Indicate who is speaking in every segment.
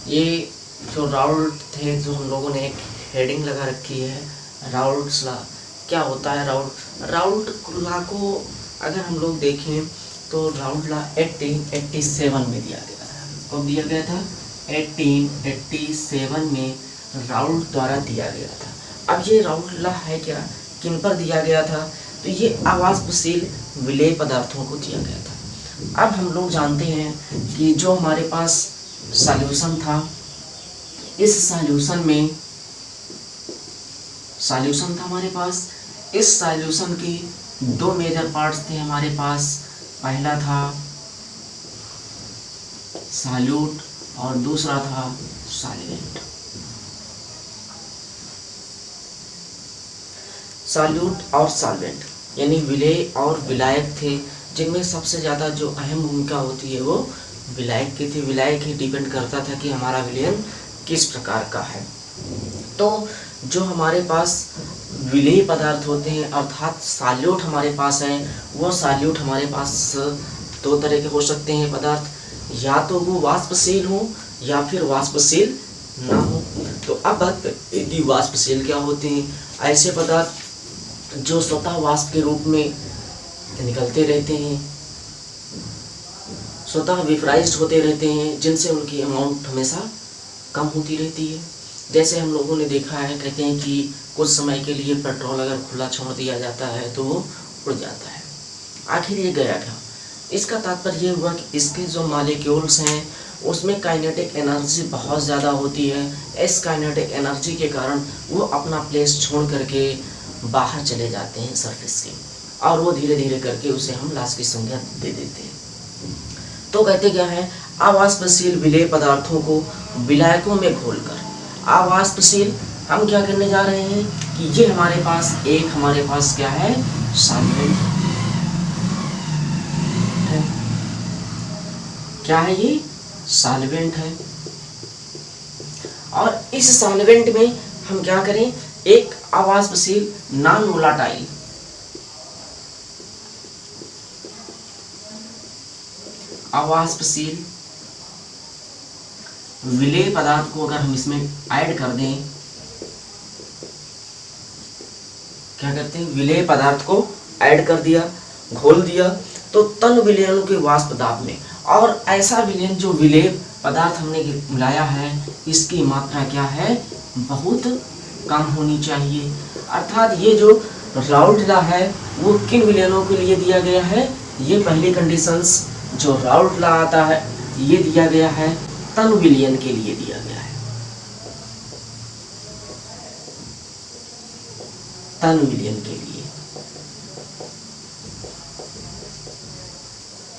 Speaker 1: ये जो राउल्ट थे, जो हम लोगों ने एक हेडिंग लगा रखी है, राउल्ट्स लॉ। क्या होता है राउल्ट लॉ को अगर हम लोग देखें तो राउल्ट लॉ 1887 में दिया गया था। कब दिया गया था? 1887 में राउल्ट द्वारा दिया गया था। अब ये राउल्ट लॉ है क्या, किन पर दिया गया था? तो ये आवासशील विलेय पदार्थों को दिया गया था। अब हम लोग जानते हैं कि जो हमारे पास सॉल्यूशन था, इस सॉल्यूशन था हमारे पास। इस सॉल्यूशन की दो मेजर पार्ट्स थे हमारे पास। पहला था सॉल्यूट और दूसरा था सॉल्वेंट। सॉल्यूट और सॉल्वेंट यानी विलेय और विलायक थे, जिनमें सबसे ज़्यादा जो अहम भूमिका होती है वो विलायक की थी। विलायक ही डिपेंड करता था कि हमारा विलयन किस प्रकार का है। तो जो हमारे पास विलेय पदार्थ होते हैं अर्थात सॉल्यूट हमारे पास है, वो सॉल्यूट हमारे पास दो तरह के हो सकते हैं पदार्थ, या तो वो वाष्पशील हो या फिर वाष्पशील ना हो। तो अब बात करते हैं कि वाष्पशील क्या होते हैं। ऐसे पदार्थ जो स्वतः वाष्प के रूप में निकलते रहते हैं, स्वतः वेपराइज्ड होते रहते हैं, जिनसे उनकी अमाउंट हमेशा कम होती रहती है। जैसे हम लोगों ने देखा है, कहते हैं कि कुछ समय के लिए पेट्रोल अगर खुला छोड़ दिया जाता है तो वो उड़ जाता है। आखिर ये गया क्या? इसका तात्पर्य ये हुआ कि इसके जो मॉलिक्यूल्स हैं उसमें काइनेटिक एनर्जी बहुत ज़्यादा होती है। इस काइनेटिक एनर्जी के कारण वो अपना प्लेस छोड़ करके बाहर चले जाते हैं सरफेस के, और वो धीरे धीरे करके उसे हम लाश की संज्ञा दे देते हैं। तो कहते क्या है, अवाष्पशील विलेय पदार्थों को विलायकों में घोलकर, अवाष्पशील हम क्या करने जा रहे हैं कि ये हमारे पास क्या है, सॉल्वेंट है। क्या है ये? सॉल्वेंट है। और इस सॉल्वेंट में हम क्या करें, एक अवाष्पशील नॉन वोलाटाइल अवाष्पशील विलेय पदार्थ को अगर हम इसमें ऐड कर दें, क्या करते हैं, विलेय पदार्थ को ऐड कर दिया, घोल दिया, तो तन विलयनों के वाष्प दाब में, और ऐसा विलयन जो विलेय पदार्थ हमने मिलाया है इसकी मात्रा क्या है, बहुत कम होनी चाहिए। अर्थात ये जो राउल्ट लॉ है वो किन विलयनों के लिए दिया गया है? ये पहली कंडीशंस जो राउल्ट लॉ आता है ये दिया गया है तन विलयन के लिए दिया गया है। तन विलयन के लिए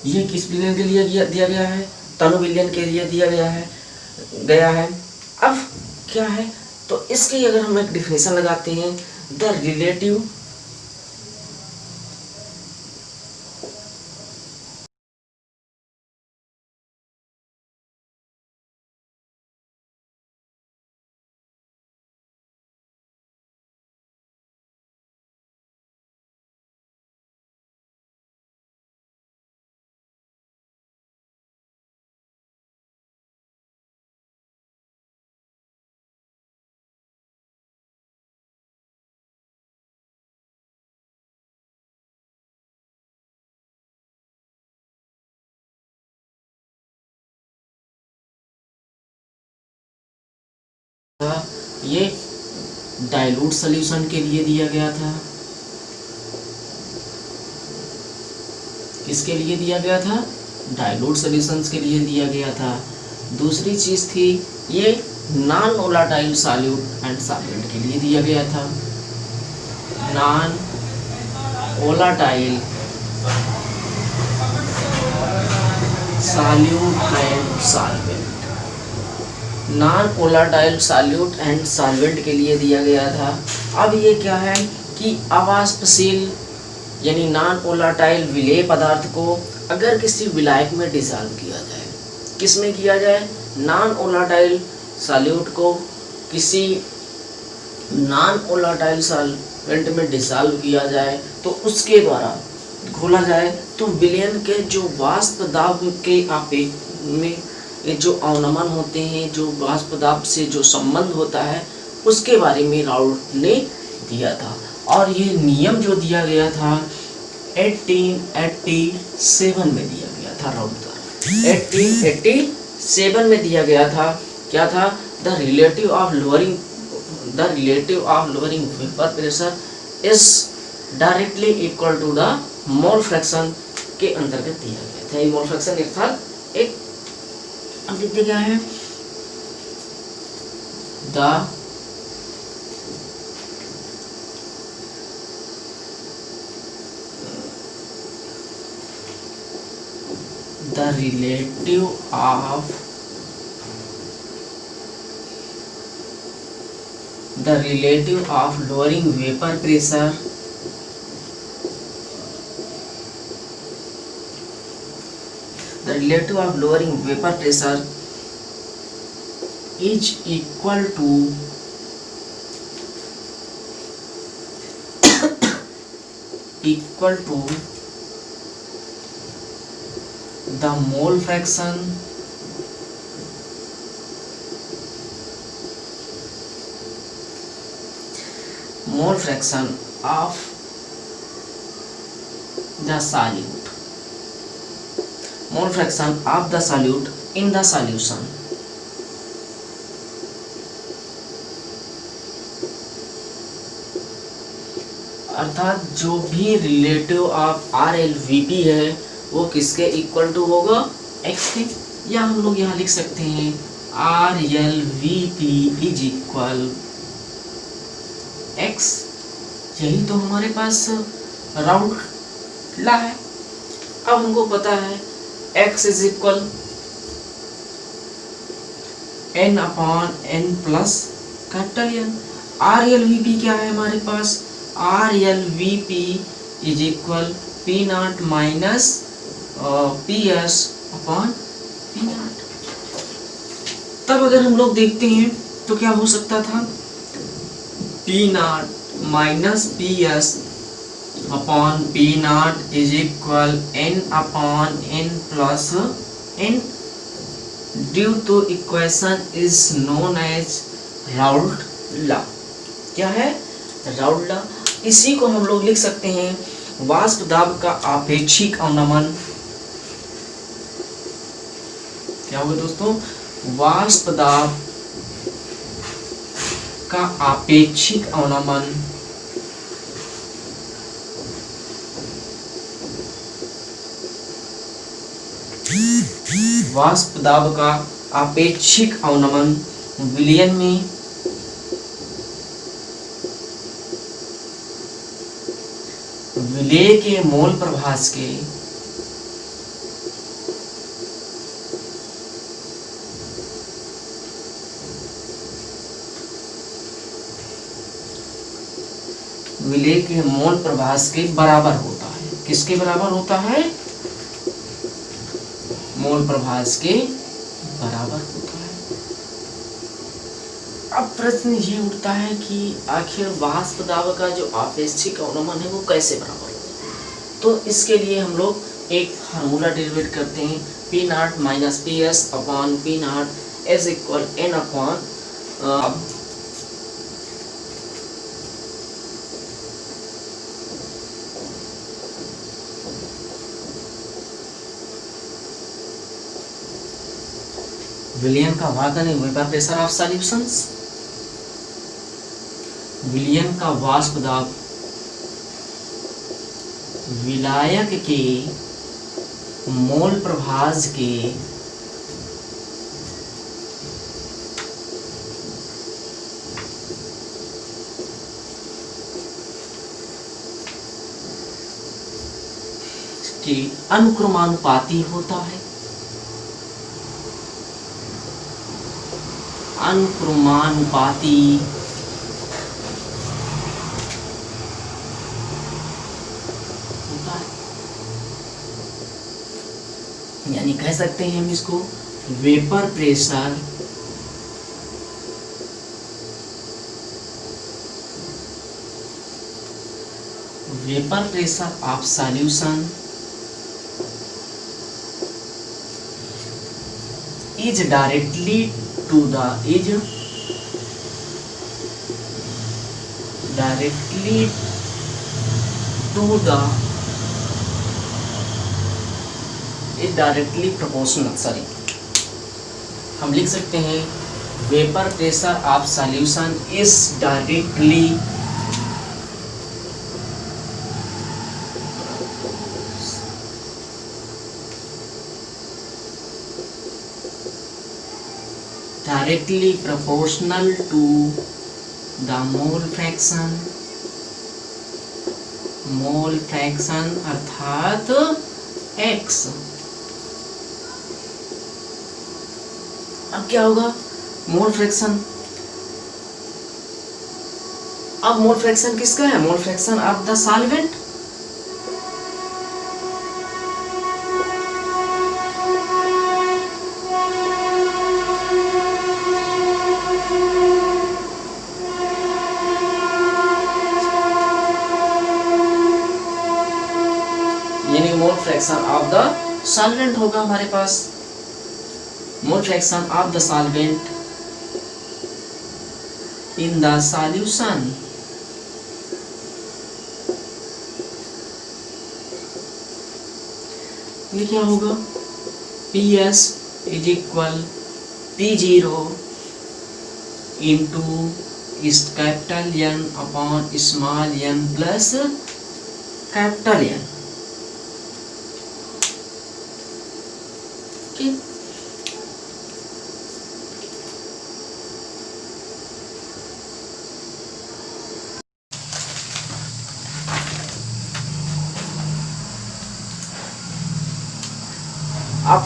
Speaker 1: ये किस विलयन के लिए दिया गया है? तनु विलयन के लिए दिया गया है। अब क्या है, तो इसकी अगर हम एक डिफिनेशन लगाते हैं, द रिलेटिव ये डाइल्यूट सॉल्यूशन के लिए दिया गया था। किसके लिए दिया गया था? डाइल्यूट सॉल्यूशंस के लिए दिया गया था। दूसरी चीज थी ये non volatile solute and solvent के लिए दिया गया था। Non volatile solute and solvent, non volatile solute and solvent के लिए दिया गया था। अब ये क्या है कि अवाष्पशील यानी नॉन वोलाटाइल विलेय पदार्थ को अगर किसी विलायक में डिसॉल्व किया जाए, किस में किया जाए? नॉन वोलाटाइल सॉल्यूट को किसी नॉन वोलाटाइल सॉल्वेंट में डिसॉल्व किया जाए, तो उसके द्वारा घोला जाए, तो विलयन के जो वाष्प दाब के में ये जो अवनमन होते हैं, जो वाष्प दाब से जो संबंध होता है, उसके बारे में राउल्ट ने दिया था। और ये नियम जो दिया गया था 1887 में दिया गया था राउल्ट द्वारा। 1887 में दिया गया था। क्या था? The relative of lowering vapour pressure is directly equal to the mole fraction के अंतर्गत दिया गया था। ये मोल फ्रैक्शन अर्थात एक, अब देखते क्या है, the relative of lowering vapor pressure is equal to the mole fraction of the solute, in the solution। अर्थात जो भी रिलेटिव ऑफ RLVP है वो किसके इक्वल टू होगा? x के। या हम लोग यहाँ लिख सकते हैं RLVP इज इक्वल x। यही तो हमारे पास राउल्ट ला है। अब हमको पता है x is equal n/n plus capital N। RLVP क्या है हमारे पास? RLVP is equal P0 minus PS/P0। तब अगर हम लोग देखते हैं तो क्या हो सकता था? P0 minus PS/P0 is equal n/n plus n। Due to equation is known as Raoult law. क्या है? Raoult law. इसी को हम लोग लिख सकते हैं वाष्प दाब का आपेक्षिक अवनमन। क्या होगा दोस्तों? वाष्प दाब का आपेक्षिक अवनमन विलयन में विलेय के मोल प्रभास के बराबर होता है। किसके बराबर होता है? मोल प्रभास के बराबर होता है। अब प्रश्न ये उठता है कि आखिर वाष्प दाब का जो आपेक्षिक अवनमन है वो कैसे बराबर होगा? तो इसके लिए हम लोग एक फार्मूला डेरिवेट करते हैं P0 minus PS/P0 is equal n/। विलयन का भागन है वेपर प्रेशर ऑफ सॉल्यूशंस। विलयन का वाष्प दाब विलायक के मोल प्रभास के अनुक्रमानुपाती होता है। अनुक्रमानुपाती होता है, यानी कह सकते हैं हम इसको vapour pressure of solution is directly to the directly proportional, sorry, हम लिख सकते हैं vapour pressure of solution is directly proportional to the mole fraction अर्थात x। अब क्या होगा, मोल फ्रैक्शन, अब मोल फ्रैक्शन किसका है, mole fraction of the solvent. यानी mole fraction of the solvent होगा हमारे पास, mole fraction of the solvent in the solution. ये क्या होगा, PS is equal P0 into capital N upon small n plus capital N। अब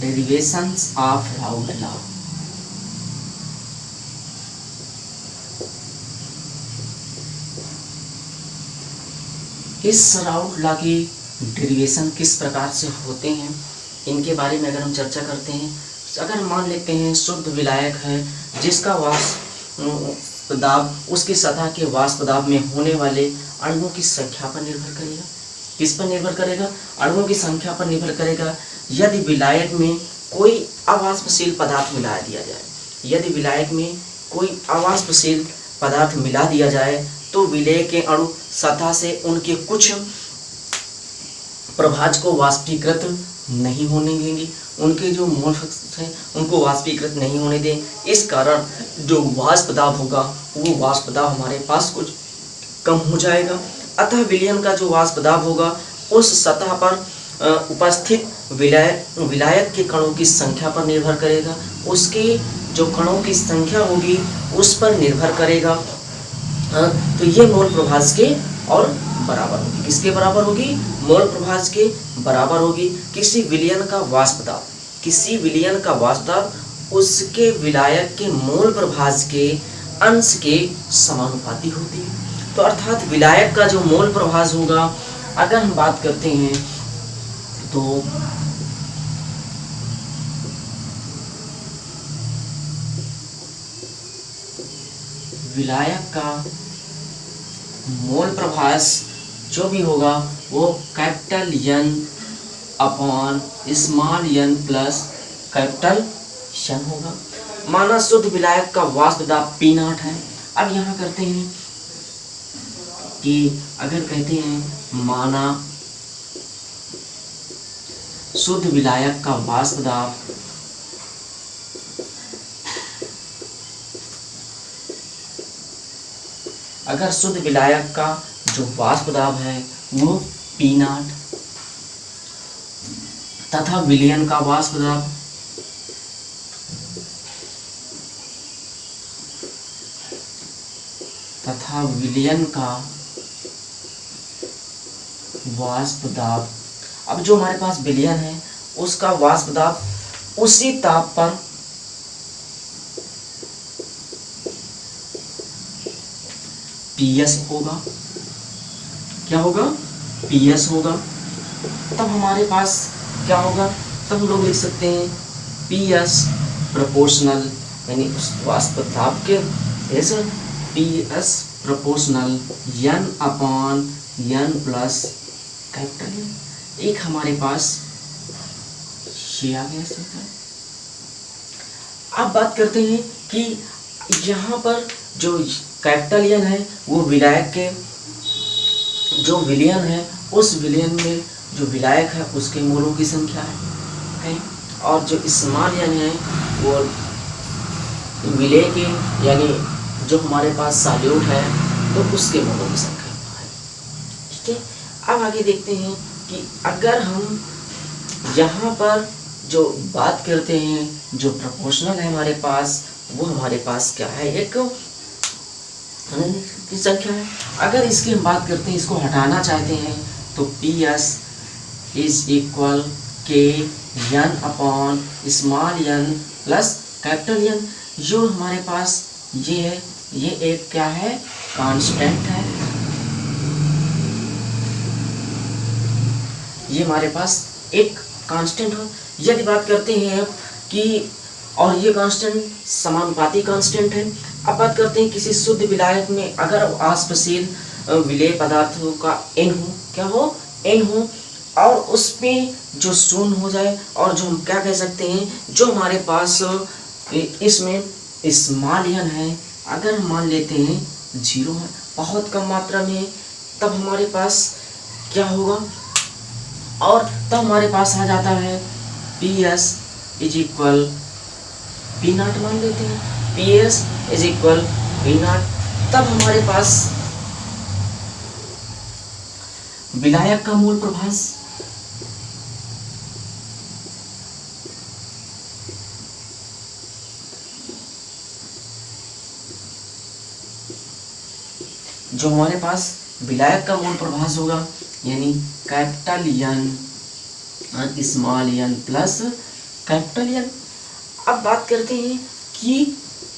Speaker 1: derivations of Raoult law. इस Raoult law की derivation किस प्रकार से होते हैं, इनके बारे में अगर हम चर्चा करते हैं, अगर मान लेते हैं शुद्ध विलायक है जिसका वाष्प दाब उसकी सतह के वाष्प दाब में होने वाले अणुओं की संख्या पर निर्भर करेगा। किस पर निर्भर करेगा, अणुओं की संख्या पर निर्भर करेगा। यदि विलायक में कोई अवाष्पशील पदार्थ मिला दिया जाए, यदि विलायक में कोई अवाष्पशील पदार्थ मिला दिया जाए तो विलेय के अणु सतह से उनके कुछ प्रभाज को वाष्पीकृत नहीं होने देंगे, उनके जो मोल फ्रैक्शन है उनको वाष्पीकृत नहीं होने दें। इस कारण जो वाष्प दाब होगा वो वाष्प दाब हमारे पास कुछ कम हो जाएगा। अतः विलयन का जो वाष्प दाब होगा उस सतह पर उपस्थित विलायक के कणों की संख्या पर निर्भर करेगा, उसके जो कणों की संख्या होगी उस पर निर्भर करेगा। तो ये मोल प्रभाज के और बराबर होगी, किसके बराबर होगी, मोल प्रभाज के बराबर होगी। किसी विलयन का वाष्प दाब, किसी विलयन का वाष्प दाब उसके विलायक के मोल प्रभाज के अंश के समानुपाती होती है। तो अर्थात विलायक का जो मोल प्रभाज होगा, अगर हम बात करते हैं तो विलायक का मोल प्रभाज जो भी होगा वो capital N upon small n plus capital N होगा। माना शुद्ध विलायक का वाष्प दाब P0 है। अब यहाँ करते हैं कि अगर कहते हैं माना शुद्ध विलायक का वाष्प दाब अगर शुद्ध विलायक का जो वाष्प दाब है वो P0 तथा विलयन का वाष्प दाब तथा विलयन का वाष्प दाब, अब जो हमारे पास विलयन है उसका वाष्प दाब उसी ताप पर PS होगा। क्या होगा, PS होगा। तब हमारे पास क्या होगा, तब हम लोग लिख सकते हैं PS प्रोपोर्शनल, यानी उस वाष्प दाब के P S proportional n upon n plus capital N। एक हमारे पास ये आ गया समीकरण। अब बात करते हैं कि यहाँ पर जो कैपिटल N है वो विलायक के जो विलयन है उस विलयन में जो विलायक है उसके मोलों की संख्या है और जो स्मॉल n है वो विलेय के यानी जो हमारे पास सॉल्यूट है तो उसके मोलों की संख्या है। ठीक है, अब आगे देखते हैं कि अगर हम यहाँ पर जो बात करते हैं जो प्रोपोर्शनल है हमारे पास वो हमारे पास क्या है, एक की संख्या है। अगर इसकी हम बात करते हैं, इसको हटाना चाहते हैं तो पी एस इज इक्वल के n upon small n plus capital N। जो हमारे पास ये है ये एक क्या है, कांस्टेंट है। ये हमारे पास एक कांस्टेंट है। यदि बात करते हैं कि और ये कांस्टेंट समानुपाती कांस्टेंट है। अब बात करते हैं किसी शुद्ध विलायक में अगर आसपासीय विलेय पदार्थों का n हो, क्या हो, n हो और उस पे जो शून्य हो जाए और जो हम क्या कह सकते हैं जो हमारे पास इसमें स्मॉल n है अगर हम मान लेते हैं 0 है बहुत कम मात्रा में, तब हमारे पास क्या होगा और तब हमारे पास आ जाता है P S is equal P not मान लेते हैं, P S is equal P not. तब हमारे पास विलायक का मूल प्रभास जो हमारे पास विलायक का मूल प्रभास होगा यानी capital N small n plus capital N। अब बात करते हैं कि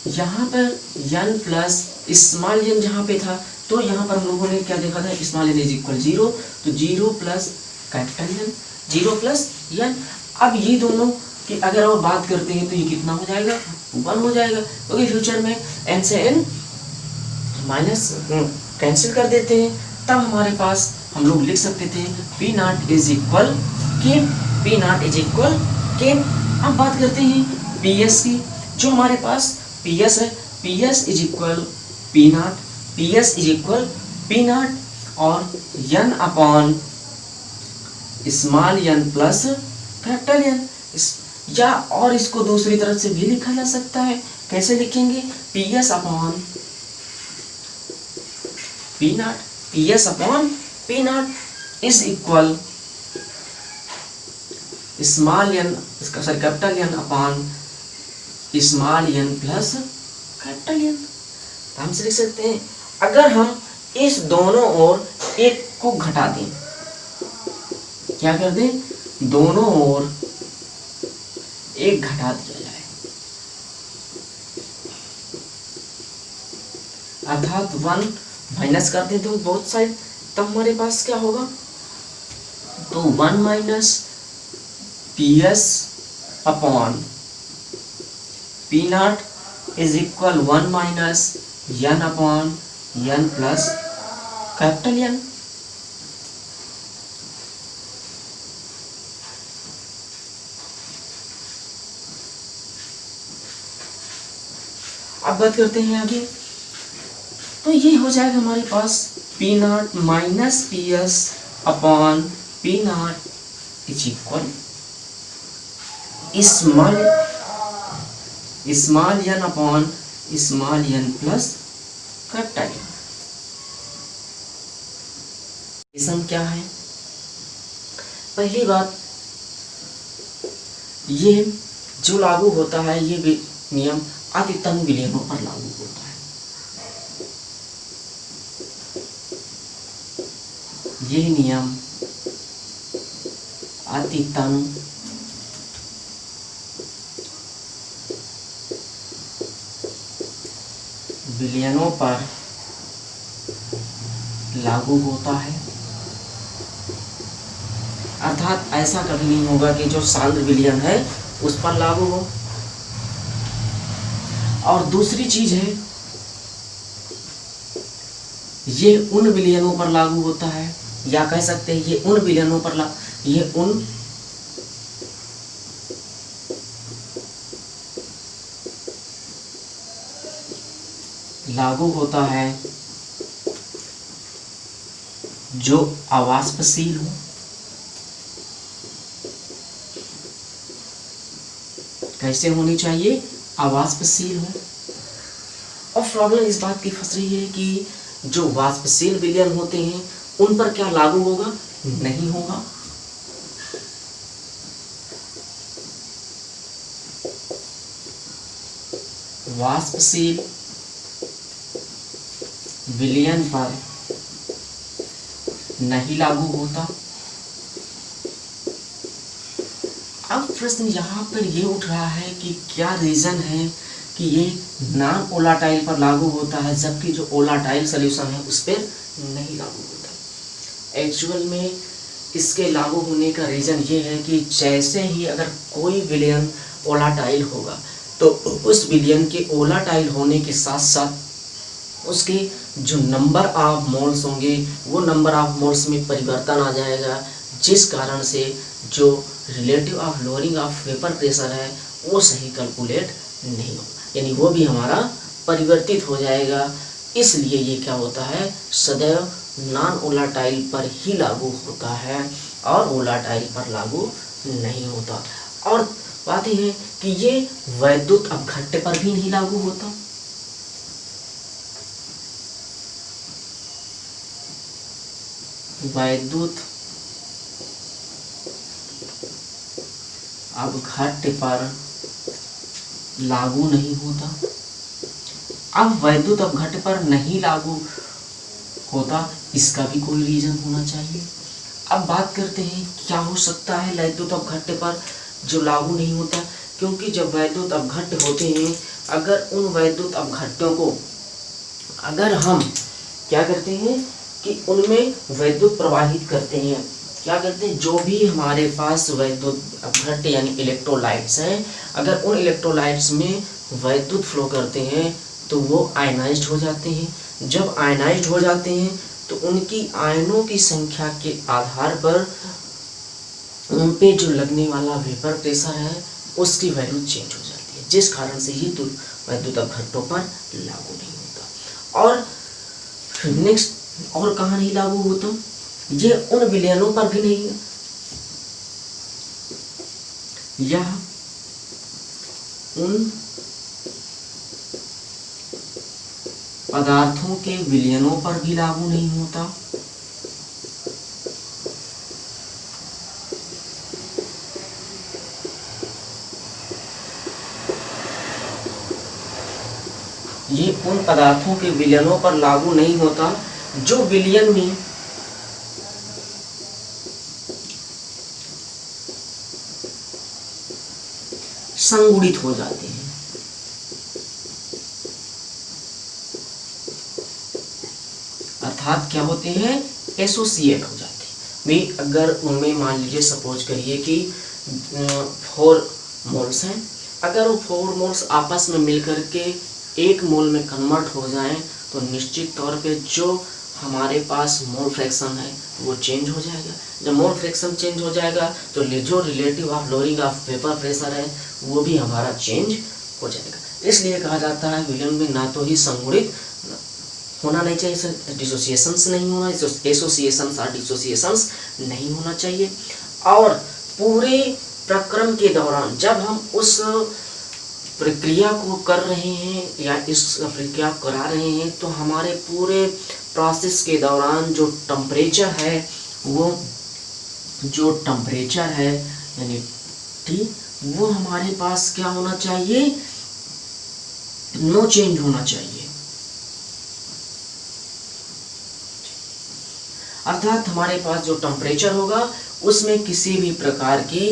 Speaker 1: यहाँ पर n प्लस स्मॉल n जहाँ पे था तो यहाँ पर हम लोगों ने क्या देखा था, स्मॉल n इज इक्वल 0, तो 0 plus capital N, 0 plus n। अब ये दोनों की अगर हम बात करते हैं तो ये कितना हो जाएगा, 1 हो जाएगा, क्योंकि फ्यूचर में n से n माइनस कैंसिल कर देते हैं। तब हमारे पास हम लोग लिख सकते थे पी नॉट इज इक्वल के, पी नॉट इज इक्वल के। अब बात करते हैं पी एस की, जो हमारे पास पी एस है, P S is equal P not, P S is equal P not और n upon small n plus capital N। या और इसको दूसरी तरफ से भी लिखा जा सकता है, कैसे लिखेंगे, P S upon P not, P S upon P not is equal small n इसका sorry capital N upon small n plus capital N। तो हम लिख सकते हैं अगर हम इस दोनों ओर एक को घटा दें, क्या कर दें, दोनों ओर एक घटा दिया जाए, अर्थात 1 माइनस कर दें तो बोथ साइड, तब हमारे पास क्या होगा, तो 1 minus P S upon P not is equal 1 minus n upon n plus capital N। अब बात करते हैं आगे, तो ये हो जाएगा हमारे पास P not minus P S upon P not is equal small n upon small n plus capital N। इसम क्या है, पहली बात ये जो लागू होता है ये नियम अतितंग विलयनों पर लागू होता है। यह नियम अतितंग विलयनों पर लागू होता है, अर्थात ऐसा कभी नहीं होगा कि जो सांद्र विलयन है उस पर लागू हो। और दूसरी चीज है ये उन विलयनों पर लागू होता है, या कह सकते हैं ये उन विलयनों पर ये उन लागू होता है जो अवाष्पशील हो। कैसे होनी चाहिए? अवाष्पशील हो। और प्रॉब्लम इस बात की फंस रही है कि जो वाष्पशील विलयन होते हैं उन पर क्या लागू होगा? नहीं होगा। वाष्पशील विलयन पर नहीं लागू होता। अब प्रश्न यहाँ पर ये उठ रहा है कि क्या रीजन है कि ये नॉन वोलेटाइल पर लागू होता है जबकि जो वोलेटाइल सॉल्यूशन है उस पर नहीं लागू होता। एक्चुअल में इसके लागू होने का रीजन ये है कि जैसे ही अगर कोई विलयन वोलेटाइल होगा तो उस विलयन के वोलेटाइल होने के साथ साथ उसके जो नंबर ऑफ मोल्स होंगे वो नंबर ऑफ मोल्स में परिवर्तन आ जाएगा, जिस कारण से जो relative of lowering of vapour pressure है वो सही कैलकुलेट नहीं होगा, यानी वो भी हमारा परिवर्तित हो जाएगा। इसलिए ये क्या होता है, सदैव नॉन वोलेटाइल पर ही लागू होता है और वोलेटाइल पर लागू नहीं होता। और बात यह है कि ये वैद्युत अपघट्य पर भी नहीं लागू होता। वैद्युत अपघट्य पर लागू नहीं होता। अब वैद्युत अपघट्य पर नहीं लागू होता, इसका भी कोई रीजन होना चाहिए। अब बात करते हैं क्या हो सकता है वैद्युत अपघट्य पर जो लागू नहीं होता, क्योंकि जब वैद्युत अपघट्य होते हैं, अगर उन वैद्युत अपघट्यों को अगर हम क्या करते हैं कि उनमें वैद्युत प्रवाहित करते हैं, क्या करते हैं, जो भी हमारे पास वैद्युत अपघट्य यानी इलेक्ट्रोलाइट्स हैं, अगर उन इलेक्ट्रोलाइट्स में वैद्युत फ्लो करते हैं तो वो आयनाइज्ड हो जाते हैं। जब आयनाइज्ड हो जाते हैं तो उनकी आयनों की संख्या के आधार पर उन पे जो लगने वाला वेपर प्रेशर है उसकी वैल्यू चेंज हो जाती है, जिस कारण से ये वैद्युत अपघट्यों पर लागू नहीं होता। और नेक्स्ट, और कहाँ नहीं लागू होता, ये उन विलयनों पर भी नहीं, यह उन पदार्थों के विलयनों पर भी लागू नहीं होता। ये उन पदार्थों के विलयनों पर लागू नहीं होता जो विलयन में संगुणित हो जाते हैं। अर्थात क्या होते हैं, एसोसिएट हो जाते हैं। भी अगर उनमें मान लीजिए सपोज करिए कि 4 मोल्स हैं, अगर वो 4 मोल्स आपस में मिलकर के 1 मोल में कन्वर्ट हो जाएं तो निश्चित तौर पे जो हमारे पास मोल फ्रैक्शन है वो चेंज हो जाएगा। जब मोल फ्रैक्शन चेंज हो जाएगा तो जो relative of lowering of vapour pressure है वो भी हमारा चेंज हो जाएगा। इसलिए कहा जाता है विलयन में ना तो ही संगुणित होना नहीं चाहिए, डिसोसिएशंस नहीं होना, एसोसिएशंस और डिसोसिएशंस नहीं होना चाहिए। और पूरे प्रक्रम के दौरान जब हम उस प्रक्रिया को कर रहे हैं या इस प्रक्रिया करा रहे हैं तो हमारे पूरे प्रोसेस के दौरान जो टेम्परेचर है वो यानी ठीक वो हमारे पास क्या होना चाहिए, नो चेंज होना चाहिए। अर्थात हमारे पास जो टेम्परेचर होगा उसमें किसी भी प्रकार की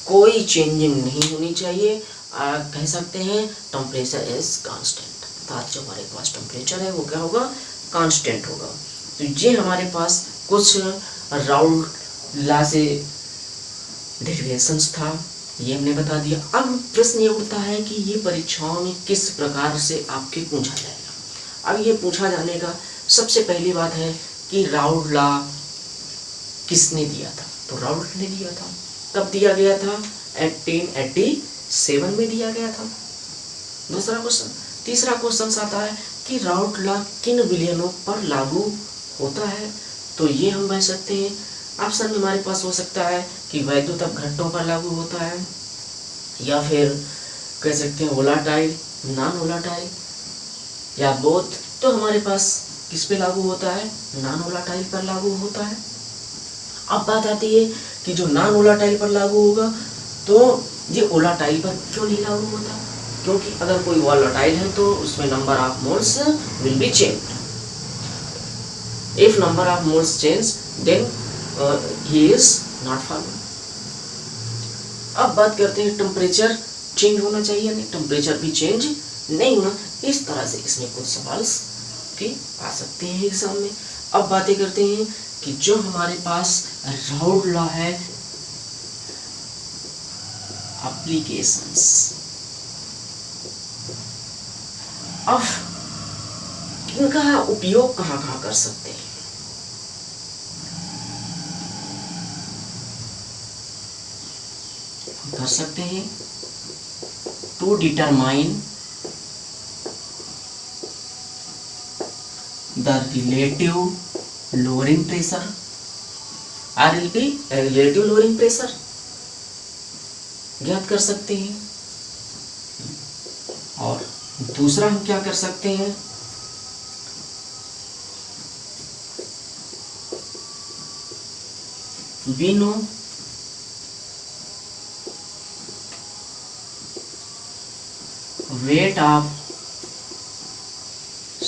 Speaker 1: कोई चेंजिंग नहीं होनी चाहिए। कह सकते हैं टेम्परेचर इज कांस्टेंट, अर्थात जो हमारे पास टेम्परेचर है वो क्या होगा, कांस्टेंट होगा। तो ये हमारे पास कुछ राउल्ट लॉ से डेरिवेशंस था, ये हमने बता दिया। अब प्रश्न ये उठता है कि ये परीक्षाओं में किस प्रकार से आपके पूछा जाएगा। अब ये पूछा जाने का सबसे पहली बात है कि राउल्ट लॉ किसने दिया था? तो राउल्ट ने दिया था। कब दिया गया था? 1887 में दिया गया था। दूसरा क्वेश्चन। तीसरा क्वेश्चन आता है कि राउल्ट लॉ किन विलयनों पर लागू होता है? तो ये हम कह सकते हैं, ऑप्शन में हमारे पास हो सकता है कि वैद्युत अपघट्टों पर लागू होता है, या फिर कह सकते हैं वोलाटाइल, नॉन वोलाटाइल, या बोथ। तो हमारे पास किस पे लागू होता है? नॉन वोलाटाइल पर लागू होता है। अब बात आती है कि जो नॉन वोलाटाइल पर लागू होगा तो ये वोलाटाइल पर क्यों नहीं लागू होता? क्योंकि अगर कोई वोलाटाइल है तो उसमें number of moles will be change. If number of moles change then he is not following. अब बात करते हैं टेम्परेचर चेंज होना चाहिए या नहीं? टेम्परेचर भी चेंज नहीं होना। इस तरह से इसमें कुछ सवाल भी आ सकते हैं एग्जाम में। अब बातें करते हैं कि जो हमारे पास राउल्ट लॉ है, एप्लीकेशंस। अब इनका उपयोग कहाँ कहाँ कर सकते हैं? कर सकते हैं to determine the relative lowering pressure, RLP relative lowering pressure ज्ञात कर सकते हैं। और दूसरा हम क्या कर सकते हैं? we know weight of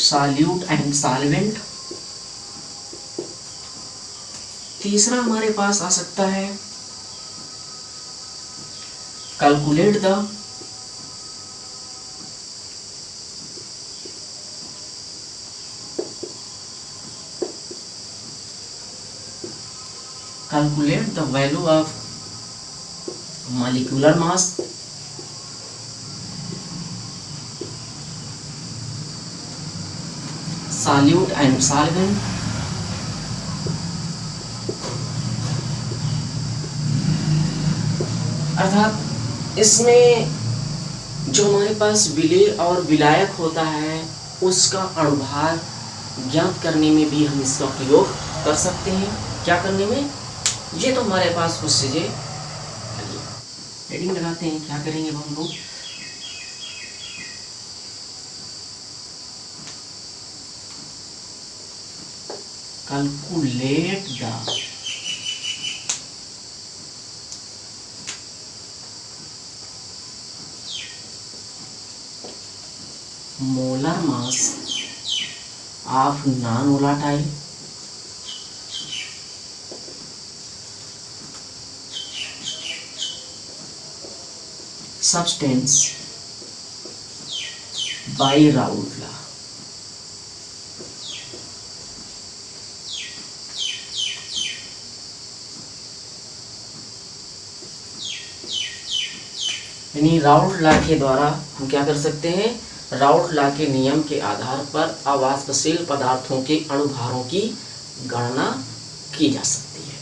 Speaker 1: solute and solvent। तीसरा हमारे पास आ सकता है calculate the value of molecular mass, solute and solvent. अर्थात इसमें जो हमारे पास विलेय और विलायक होता है उसका अणुभार ज्ञात करने में भी हम इसका प्रयोग कर सकते हैं। क्या करने में? ये तो हमारे पास कुछ चीजें हेडिंग लगाते हैं। क्या करेंगे हम लोग? Calculate the molar mass of non volatile substance by Raoult law। यानी राउल्ट लॉ के द्वारा हम क्या कर सकते हैं? राउल्ट लॉ के नियम के आधार पर अवाष्पशील पदार्थों के अणुभारों की गणना की जा सकती है।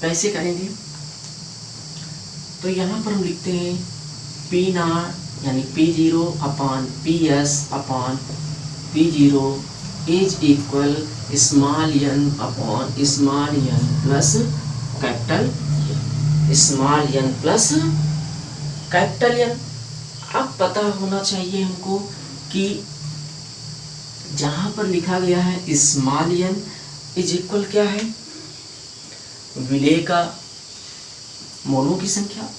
Speaker 1: कैसे करेंगे? तो यहाँ पर हम लिखते हैं P नॉट यानी P0 upon PS upon P0 is equal small n upon small n plus capital small n plus capital N। अब पता होना चाहिए हमको कि जहाँ पर लिखा गया है स्मॉल n इज इक्वल क्या है? विलेय का मोलों की संख्या।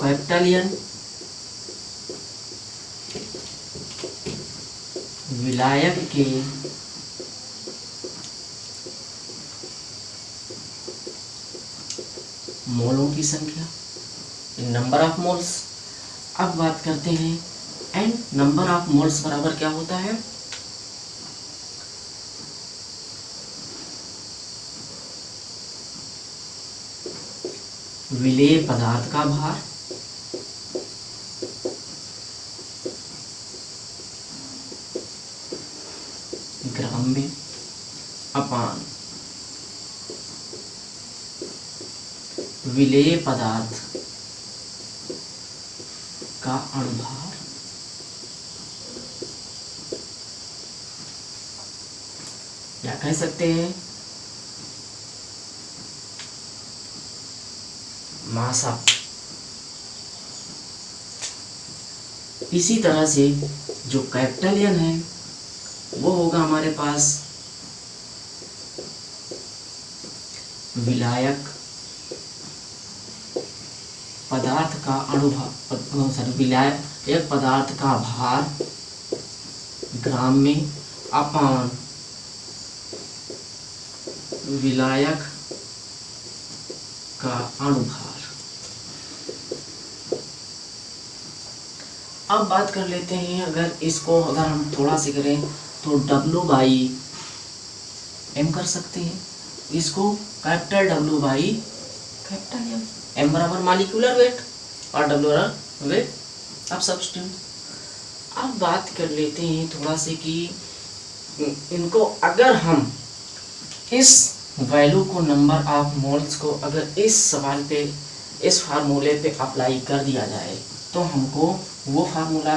Speaker 1: कैपिटल N विलायक के मोलों की संख्या, नंबर ऑफ मोल्स। अब बात करते हैं एंड नंबर ऑफ मोल्स बराबर क्या होता है? विलेय पदार्थ का भार ग्राम में अपान विलेय पदार्थ का अणुभार क्या कह सकते हैं, मास ऑफ। इसी तरह से जो कैपिटल एन है वो होगा हमारे पास विलायक पदार्थ का अणुभार, विलायक पदार्थ का भार ग्राम में अपान विलायक का अणुभार। अब बात कर लेते हैं, अगर हम थोड़ा सी करें तो W/m कर सकते हैं। इसको कैपिटल W/कैपिटल M, M बराबर मॉलिक्यूलर वेट और W बराबर वेट ऑफ सब्सटेंस। अब बात कर लेते हैं थोड़ा से कि इनको अगर हम इस वैल्यू को, नंबर ऑफ मोल्स को अगर इस सवाल पे, इस फार्मूले पे अप्लाई कर दिया जाए तो हमको वो फार्मूला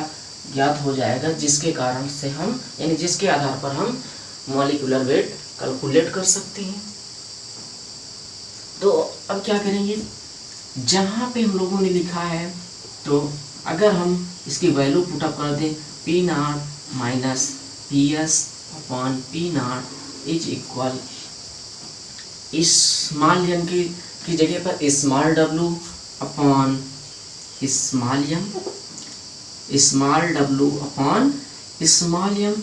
Speaker 1: ज्ञात हो जाएगा जिसके कारण से हम, यानी जिसके आधार पर हम मॉलिक्यूलर वेट कैलकुलेट कर सकते हैं। तो अब क्या करेंगे, जहाँ पे हम लोगों ने लिखा है तो अगर हम इसकी वैल्यू पुटअप कर दें, P0 minus PS upon P0 is equal small m की जगह पर small w upon small m, small w upon small m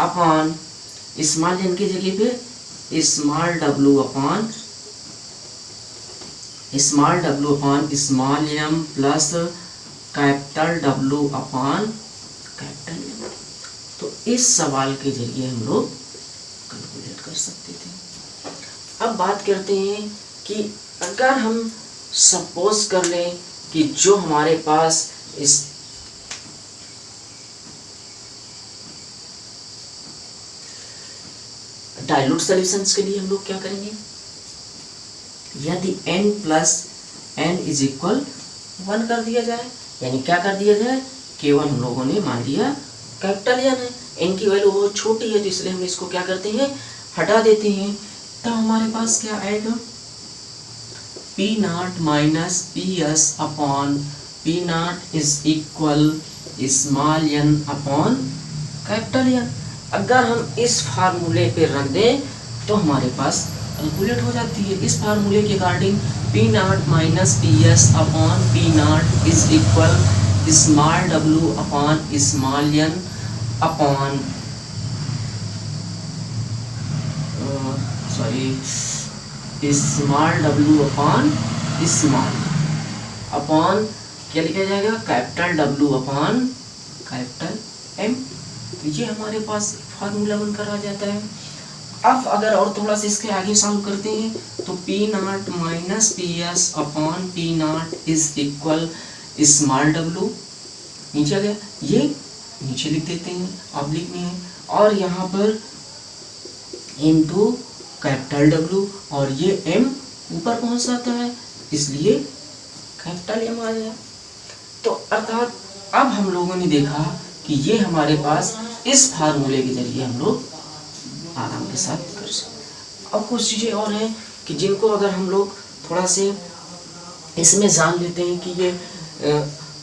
Speaker 1: upon small m की जगह पे small w upon small m plus capital W upon capital M। तो इस सवाल के जरिए हम लोग कैलकुलेट कर सकते थे। अब बात करते हैं कि अगर हम सपोज कर लें कि जो हमारे पास इस डाइल्यूट सॉल्यूशंस के लिए हम लोग क्या करेंगे, यदि n plus n is equal 1 कर दिया जाए, यानी क्या कर दिया जाए, केवल हम लोगों ने मान लिया कैपिटल n है, n की वैल्यू बहुत छोटी है तो इसलिए हम इसको क्या करते हैं, हटा देते हैं। तो हमारे पास क्या आएगा, P0 minus PS upon P0 is equal small n upon capital N। अगर हम इस फार्मूले पे रख दें तो हमारे पास कैलकुलेट हो जाती है। इस फार्मूले के according P0 minus PS upon P0 is equal small w upon small n upon small w upon small upon क्या लिखा जाएगा, capital W upon capital M। ये हमारे पास फार्मूला बनकर आ जाता है। अब अगर और थोड़ा सा इसके आगे सॉल्व करते हैं तो P0 minus PS upon P0 is equal small w, नीचे आ गया, ये नीचे लिख देते हैं, अब लिखने हैं, और यहाँ पर इनटू कैपिटल W और ये M ऊपर पहुँच जाता है इसलिए कैपिटल M आ गया। तो अर्थात अब हम लोगों ने देखा कि ये हमारे पास इस फार्मूले के जरिए हम लोग आराम के साथ कर सकते। अब कुछ चीज़ें और हैं कि जिनको अगर हम लोग थोड़ा से इसमें जान लेते हैं कि ये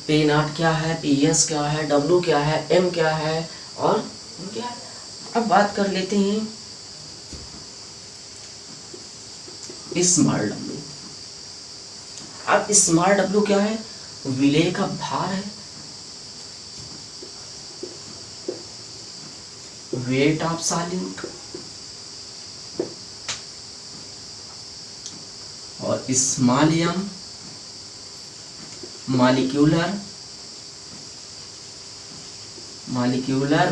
Speaker 1: P0 क्या है, PS क्या है, W क्या है, M क्या है और क्या है। अब बात कर लेते हैं स्मॉल w। अब स्मॉल w क्या है, विलेय का भार है, वेट ऑफ सॉल्यूट, और small m molecular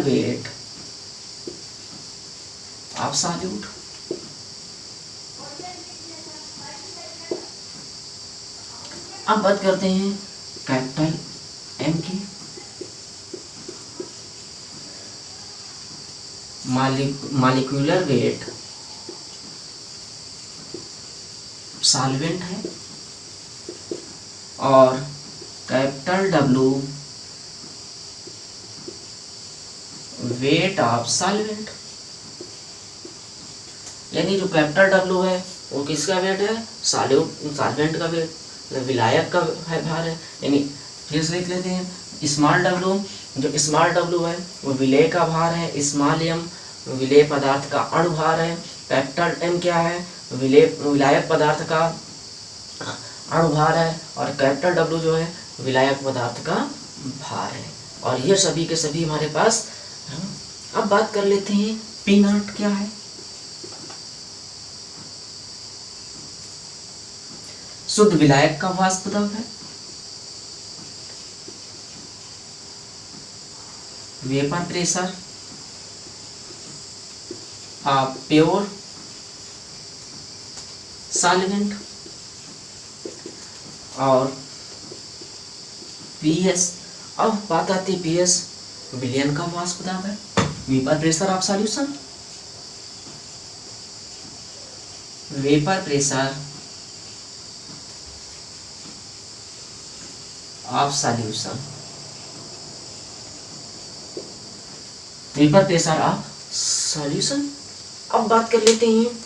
Speaker 1: weight of solute. अब बात करते हैं कैपिटल एम की। मॉलिक्यूलर वेट सॉल्वेंट है और capital W wait of solvent. यानी जो कैपिटल डब्ल्यू है वो किसका वेट है? सॉल्वेंट का वेट, विलायक का है भार है। यानी फिर से लिख लेते हैं, स्मॉल डब्ल्यू, जो स्मॉल डब्ल्यू है वो विलेय का भार है, स्मॉल एम विलेय पदार्थ का अणुभार है, कैपिटल एम क्या है? विलायक पदार्थ का अणुभार है, और कैपिटल डब्ल्यू जो है विलायक पदार्थ का भार है। और ये सभी के सभी हमारे पास। अब बात कर लेते हैं पी नॉट क्या है। शुद्ध विलायक का वाष्प दाब है, vapour pressure of pure solvent. और पीएस, अब बात आती है पीएस, विलयन का वाष्प दाब है, vapour pressure of solution, vapour pressure of solution, vapour pressure of solution. अब बात कर लेते हैं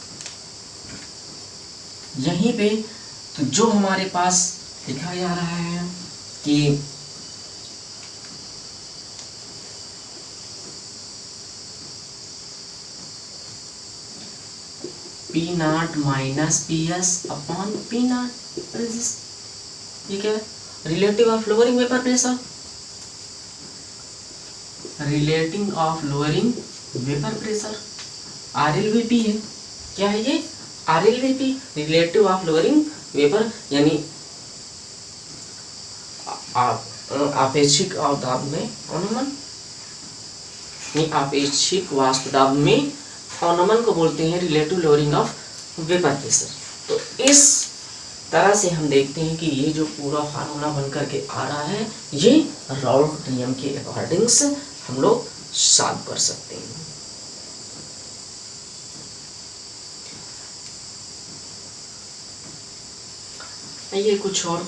Speaker 1: यहीं पे, तो जो हमारे पास लिखा जा रहा है कि P not minus P S upon P not, ये क्या है? Relative of lowering vapour pressure, relating of lowering vapour pressure, RLVP है। क्या है ये? RLVP, relative of lowering vapour, यानी आपेक्षिक दाब में अवनमन, आपेक्षिक वाष्प दाब में अवनमन को बोलते हैं relative lowering of vapour pressure. तो इस तरह से हम देखते हैं कि ये जो पूरा फार्मूला बन करके आ रहा है, ये राउल्ट नियम के अकॉर्डिंग हम लोग सॉल्व कर सकते हैं। ये कुछ और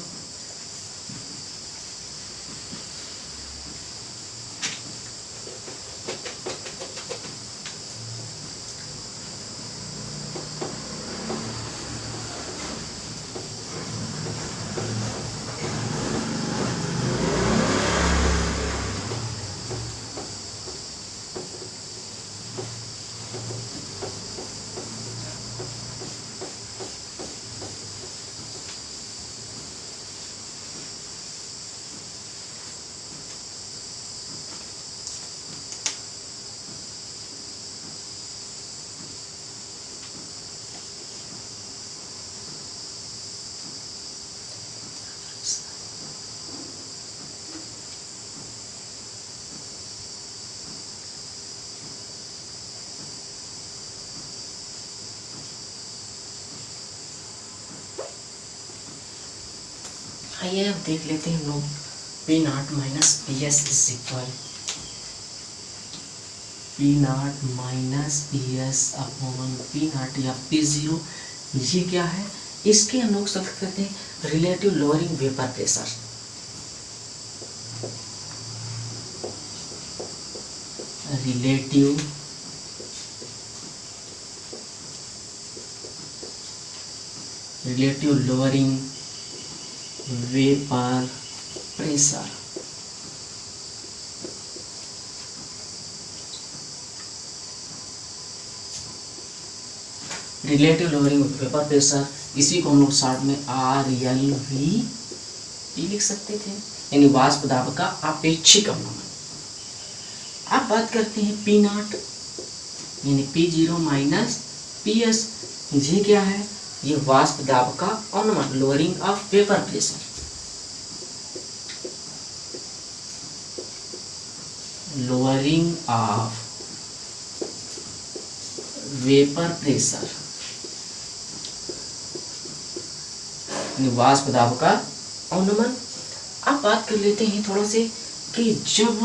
Speaker 1: आइए अब देख लेते हैं हम लोग। P not minus P S is equal P not minus P S upon P not या पी जीरो, ये क्या है? इसके हम लोग शब्द कहते हैं relative lowering vapour pressure. Relative lowering vapour pressure. Relative lowering vapour pressure, इसी को हम लोग शॉर्ट में RLV लिख सकते थे, यानी वाष्प दाब का आपेक्षिक अवनमन। अब बात करते हैं पी नॉट, यानी P0 माइनस PS, ये क्या है? ये वाष्प दाब का अवनमन, lowering of vapour pressure. Lowering of vapour pressure, वाष्प दाब का अवनमन। अब बात कर लेते हैं थोड़ा से कि जब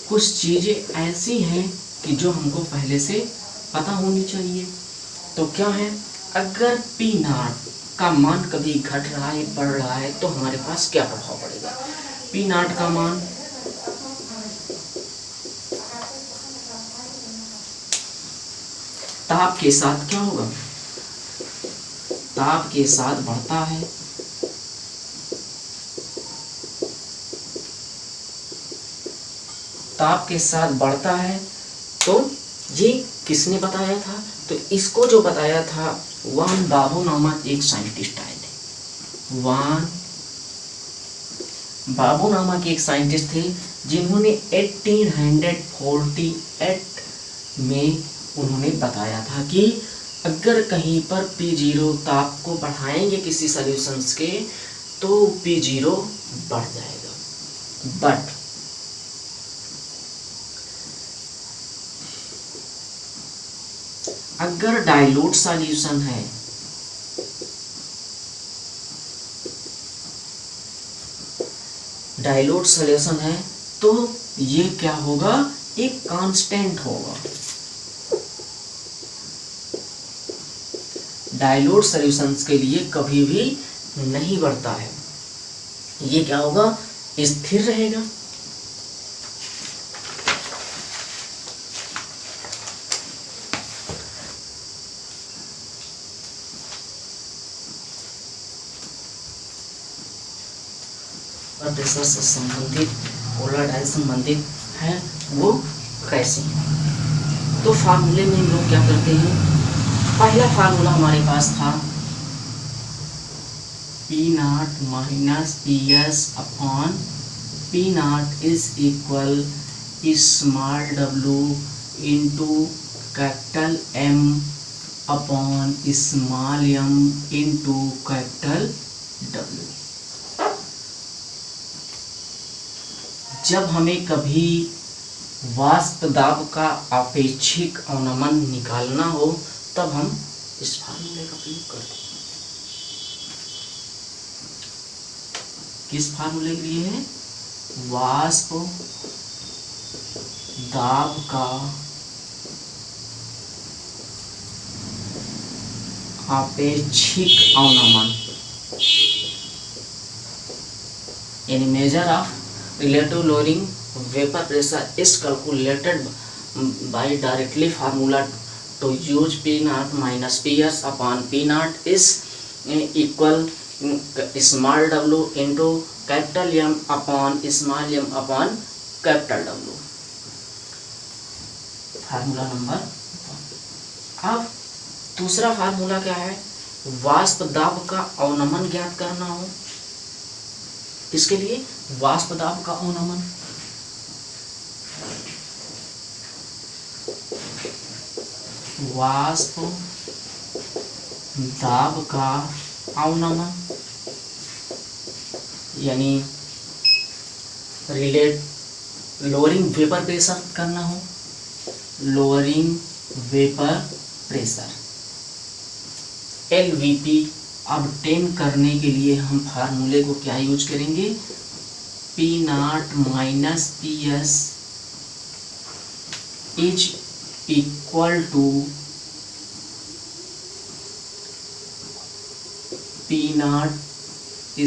Speaker 1: कुछ चीज़ें ऐसी हैं कि जो हमको पहले से पता होनी चाहिए, तो क्या है, अगर पी नॉट का मान कभी घट रहा है, बढ़ रहा है, तो हमारे पास क्या प्रभाव पड़ेगा। पी नॉट का मान ताप के साथ क्या होगा, ताप के साथ बढ़ता है, ताप के साथ बढ़ता है। तो ये किसने बताया था, तो इसको जो बताया था वान बाबू नामक एक साइंटिस्ट आए थे। वान बाबू नामक एक साइंटिस्ट थे जिन्होंने 1848 में उन्होंने बताया था कि अगर कहीं पर P0 ताप को बढ़ाएंगे किसी सॉल्यूशंस के तो P0 बढ़ जाएगा। बट अगर डाइल्यूट सॉल्यूशन है, डाइल्यूट सॉल्यूशन है, तो ये क्या होगा, एक कांस्टेंट होगा। डाइल्यूट सॉल्यूशंस के लिए कभी भी नहीं बढ़ता है, ये क्या होगा, स्थिर रहेगा। प्रेशर से संबंधित, पोलराइजेशन से संबंधित है, वो कैसे है। तो फार्मूले में हम लोग क्या करते हैं, पहला फार्मूला हमारे पास था P not minus P S upon P not is equal small W into capital M upon small M into capital W. जब हमें कभी वाष्प दाब का आपेक्षिक अवनमन निकालना हो तब हम इस फार्मूले का प्रयोग करते हैं। किस फार्मूले के लिए है, वाष्प दाब का आपेक्षिक अवनमन, यानी measure of relative lowering vapor pressure is calculated by directly formula to use P naught minus Ps upon P naught is equal small w into capital M upon small m upon capital W। Formula number 1। अब दूसरा formula क्या है, वाष्प दाब का अवनमन ज्ञात करना हो, इसके लिए वाष्प दाब का अवनमन, वाष्प दाब का अवनमन यानी लोअरिंग वेपर प्रेशर करना हो, lowering vapour pressure LVP obtain करने के लिए हम फार्मूले को क्या यूज करेंगे, P not minus P S is equal to P not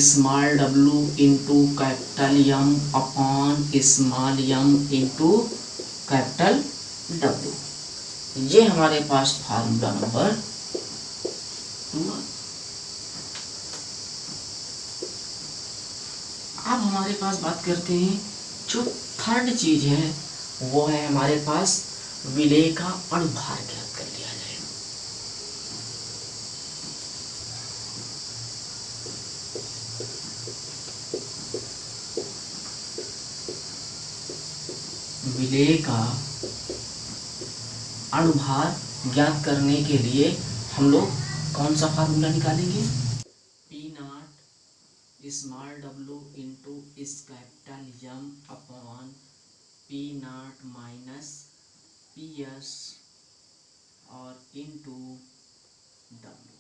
Speaker 1: small w into capital M upon small m into capital W। ये हमारे पास फार्मूला नंबर 2। अब हमारे पास बात करते हैं जो थर्ड चीज है, वो है हमारे पास विलेय का अणुभार ज्ञात कर लिया जाए। विलेय का अणुभार ज्ञात करने के लिए हम लोग कौन सा फार्मूला निकालेंगे, P not small w into इस capital M upon P not minus P S और इंटू W,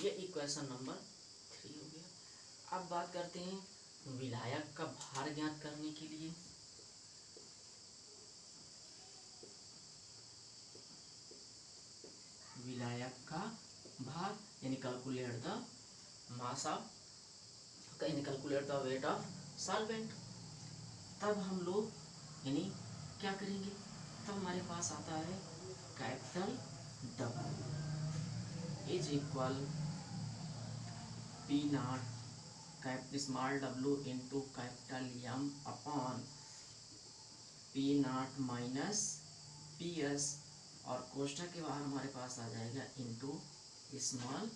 Speaker 1: ये इक्वेशन नंबर 3 हो गया। अब बात करते हैं विलायक का भार ज्ञात करने के लिए। विलायक का भार यानी कैलकुलेट द मास ऑफ यानी calculate the wait of solvent. तब हम लोग यानी क्या करेंगे, तब हमारे पास आता है capital W is equal P not small w into capital M upon P not minus PS और कोष्ठक के बाहर हमारे पास आ जाएगा इंटू स्मॉल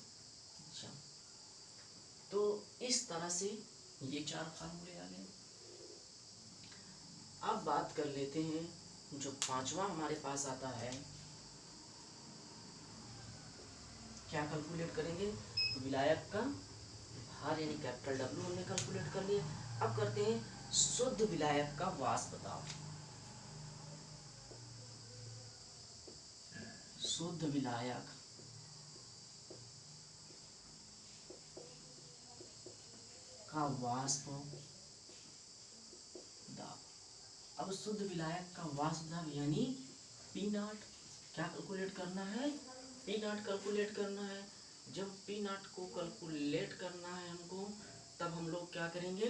Speaker 1: जम। तो इस तरह से ये 4 फार्मूले आ गए। अब बात कर लेते हैं जो 5वां हमारे पास आता है, क्या कैलकुलेट करेंगे, विलायक का भार यानी कैपिटल W हमने कैलकुलेट कर लिया। अब करते हैं शुद्ध विलायक का वाष्प दाब। शुद्ध विलायक का वाष्प दाब। अब शुद्ध विलायक का वाष्प दाब यानी P नॉट क्या कैलकुलेट करना है, P नॉट कैलकुलेट करना है। जब P नॉट को कैलकुलेट करना है हमको, तब हम लोग क्या करेंगे,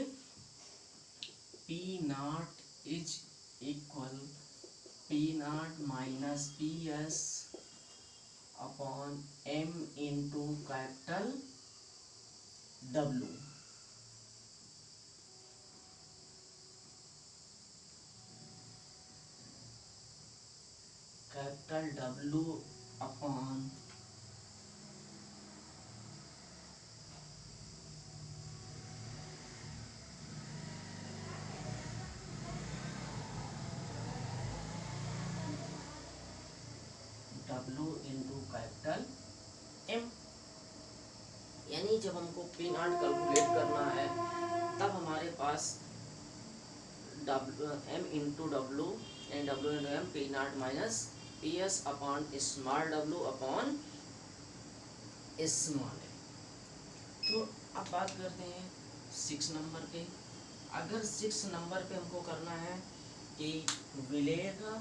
Speaker 1: P not is equal P not minus PS upon M into capital W। Capital W upon W into capital M। यानी जब हमको P नॉट कैलकुलेट करना है, तब हमारे पास M into W and W into M P not minus PS upon small W upon small M। तो अब बात करते हैं 6 नंबर पे। अगर 6 नंबर पे हमको करना है कि विलेय का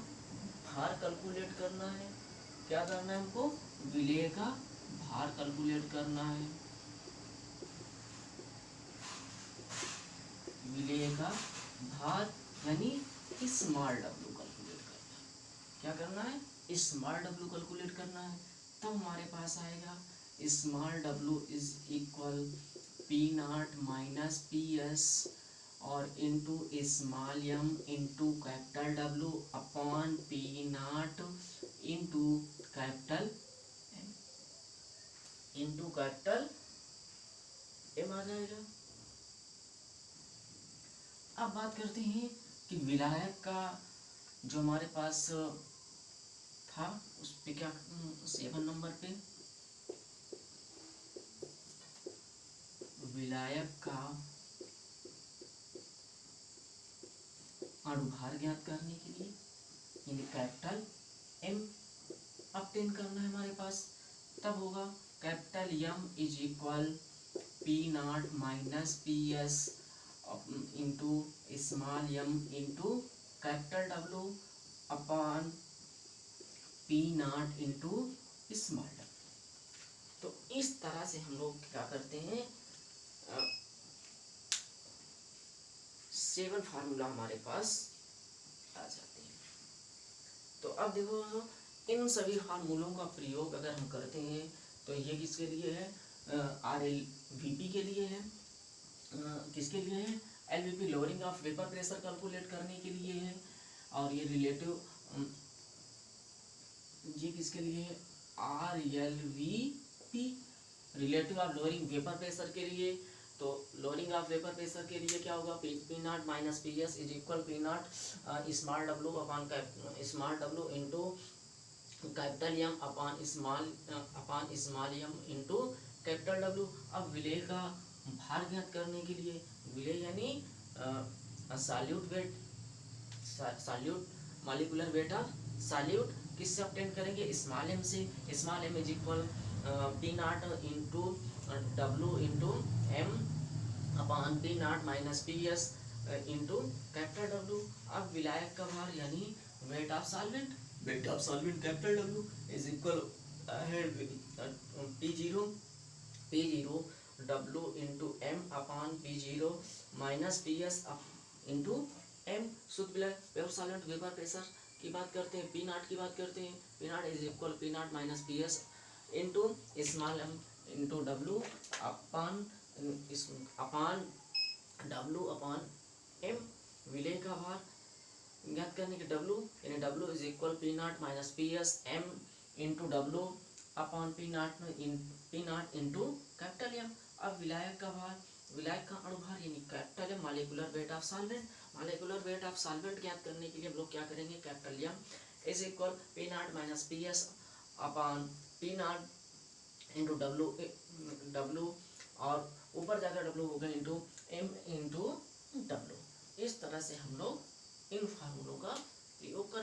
Speaker 1: भार कैलकुलेट करना है, क्या करना है हमको, विलेय का भार कैलकुलेट करना है। विलेय का भार यानी स्मॉल W कैलकुलेट करना है। क्या करना है, स्मॉल W कैलकुलेट करना है। तब हमारे पास आएगा small W is equal P not minus PS और into small m into capital W upon P not into capital M into capital M आ जाएगा। अब बात करते हैं कि विलायक का जो हमारे पास था उस पे क्या 7 नंबर पे विलायक का अणुभार ज्ञात करने के लिए यानी कैपिटल M ऑब्टेन करना है हमारे पास। तब होगा capital M is equal P not minus PS into small m into capital W upon P not into small w। तो इस तरह से हम लोग क्या करते हैं, 7 फार्मूला हमारे पास आ जाते हैं। तो अब देखो, इन सभी फार्मूलों का प्रयोग अगर हम करते हैं तो ये किसके लिए है, RLVP के लिए है। किसके लिए है, LVP lowering of vapour pressure calculate करने के लिए है। और ये रिलेटिव ये किसके लिए है, RLVP relative of lowering vapour pressure के लिए। तो लोअरिंग ऑफ वेपर प्रेशर के लिए क्या होगा, P not minus PS is equal P not small W upon small W into capital M upon small M into capital W। अब विलेय का भार ज्ञात करने के लिए, विलेय यानी solute weight, solute molecular weight of solute किससे ऑब्टेन करेंगे, स्मॉल m से। Small m is equal P nought into W into M upon P nought minus P S into capital W. अब विलायक का भार यानी weight of solvent, weight of solvent capital W is equal P zero W into M upon P zero minus P S into M. शुद्ध विलायक pure solvent vapour pressure की बात करते हैं, पी नाट की बात करते हैं, P nought is equal P nought minus P S into small M into W upon W upon M. विलय का भार ज्ञात करने के डब्लू यानी W is equal P nought minus P S M into W upon P nought into capital M. अब विलायक का भार, विलायक का अणुभार यानी capital M molecular weight of solvent. Molecular weight of solvent ज्ञात करने के लिए हम लोग क्या करेंगे, capital M is equal P nought minus P S upon P nought into W और ऊपर जाकर डब्लू होगा इंटू एम इंटू डब्लू। इस तरह से हम लोग इन फार्मूलों का प्रयोग कर